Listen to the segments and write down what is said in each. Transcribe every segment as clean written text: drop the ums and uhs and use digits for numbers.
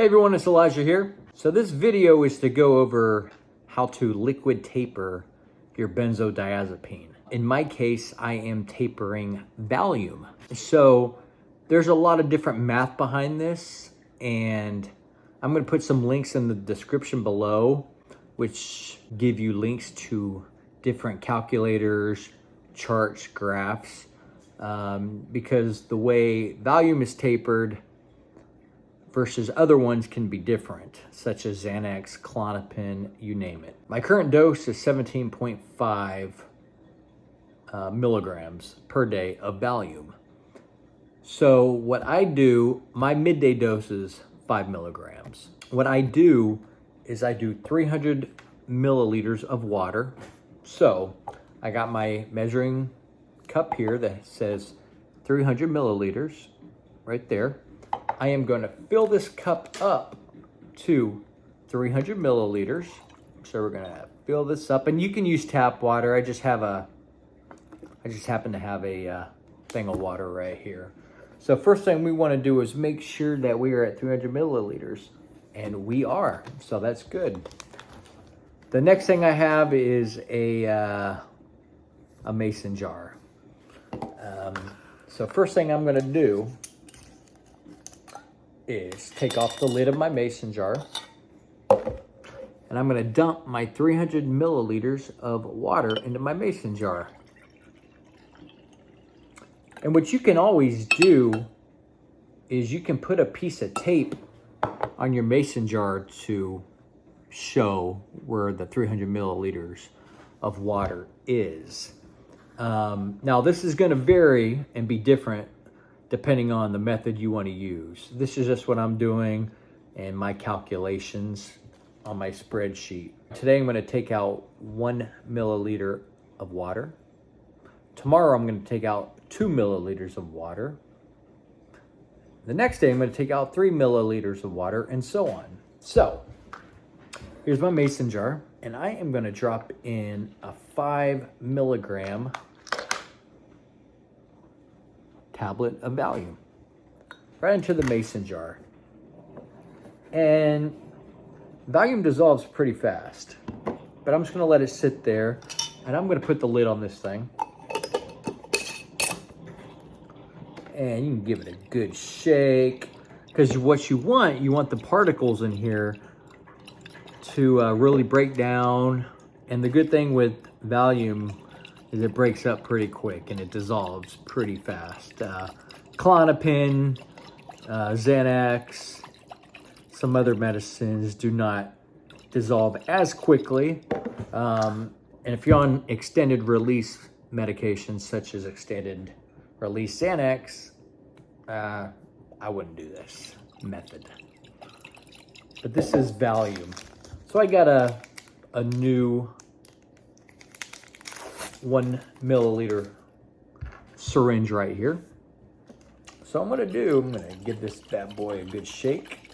Hey everyone, it's Elijah here. So this video is to go over how to liquid taper your benzodiazepine. In my case, I am tapering Valium. So there's a lot of different math behind this, and I'm going to put some links in the description below, which give you links to different calculators, charts, graphs, because the way Valium is tapered versus other ones can be different, such as Xanax, Klonopin, you name it. My current dose is 17.5 milligrams per day of Valium. So what I do, my midday dose is 5 milligrams. What I do is I do 300 milliliters of water. So I got my measuring cup here that says 300 milliliters right there. I am going to fill this cup up to 300 milliliters. So we're going to fill this up, and you can use tap water. I just happen to have a thing of water right here. So first thing we want to do is make sure that we are at 300 milliliters, and we are. So that's good. The next thing I have is a mason jar. So first thing I'm going to do is take off the lid of my mason jar, and I'm going to dump my 300 milliliters of water into my mason jar. And what you can always do is you can put a piece of tape on your mason jar to show where the 300 milliliters of water is. Now this is going to vary and be different depending on the method you want to use. This is just what I'm doing and my calculations on my spreadsheet. Today I'm going to take out 1 milliliter of water. Tomorrow I'm going to take out 2 milliliters of water. The next day I'm going to take out 3 milliliters of water, and so on. So here's my mason jar, and I am going to drop in a 5 milligram tablet of Valium right into the mason jar. And Valium dissolves pretty fast, but I'm just going to let it sit there, and I'm going to put the lid on this thing. And you can give it a good shake, because what you want the particles in here to really break down. And the good thing with Valium is it breaks up pretty quick and it dissolves pretty fast. Klonopin, Xanax, some other medicines do not dissolve as quickly. And if you're on extended release medications such as extended release Xanax, I wouldn't do this method. But this is Valium. So I got a new 1 milliliter syringe right here. So I'm going to give this bad boy a good shake.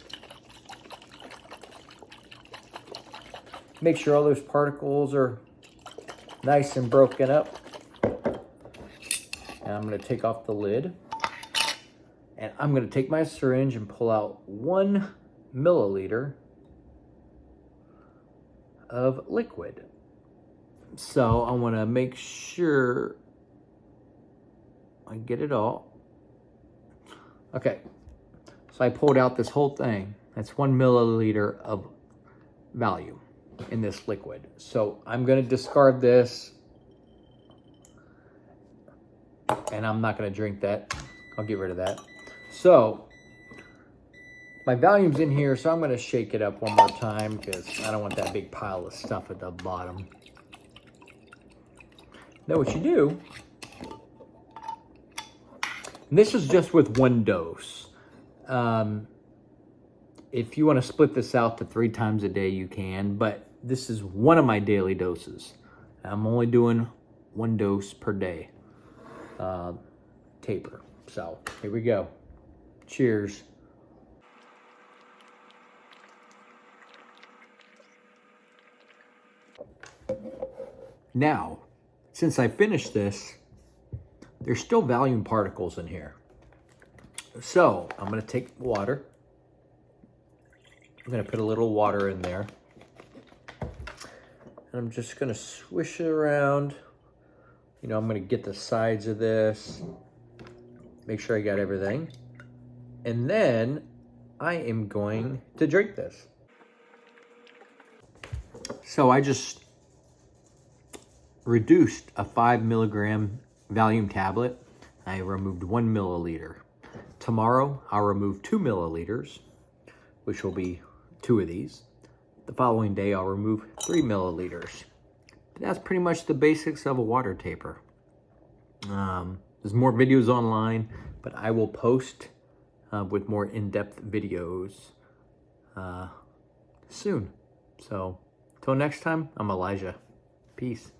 Make sure all those particles are nice and broken up. And I'm going to take off the lid. And I'm going to take my syringe and pull out 1 milliliter of liquid. So I want to make sure I get it all. Okay, so I pulled out this whole thing. That's 1 milliliter of Valium in this liquid. So I'm going to discard this, and I'm not going to drink that. I'll get rid of that. So my Valium's in here, so I'm going to shake it up one more time because I don't want that big pile of stuff at the bottom. Now what you do, and this is just with 1 dose. If you want to split this out to 3 times a day, you can, but this is one of my daily doses. I'm only doing 1 dose per day taper. So here we go. Cheers. Now, since I finished this, there's still Valium particles in here. So I'm going to take water I'm gonna put a little water in there. And I'm just gonna swish it around. You know, I'm gonna get the sides of this, make sure I got everything. And then I am going to drink this. So I just reduced a 5 milligram Valium tablet. I removed 1 milliliter. Tomorrow, I'll remove 2 milliliters, which will be 2 of these. The following day, I'll remove 3 milliliters. That's pretty much the basics of a water taper. There's more videos online, but I will post with more in-depth videos soon. So, till next time, I'm Elijah. Peace.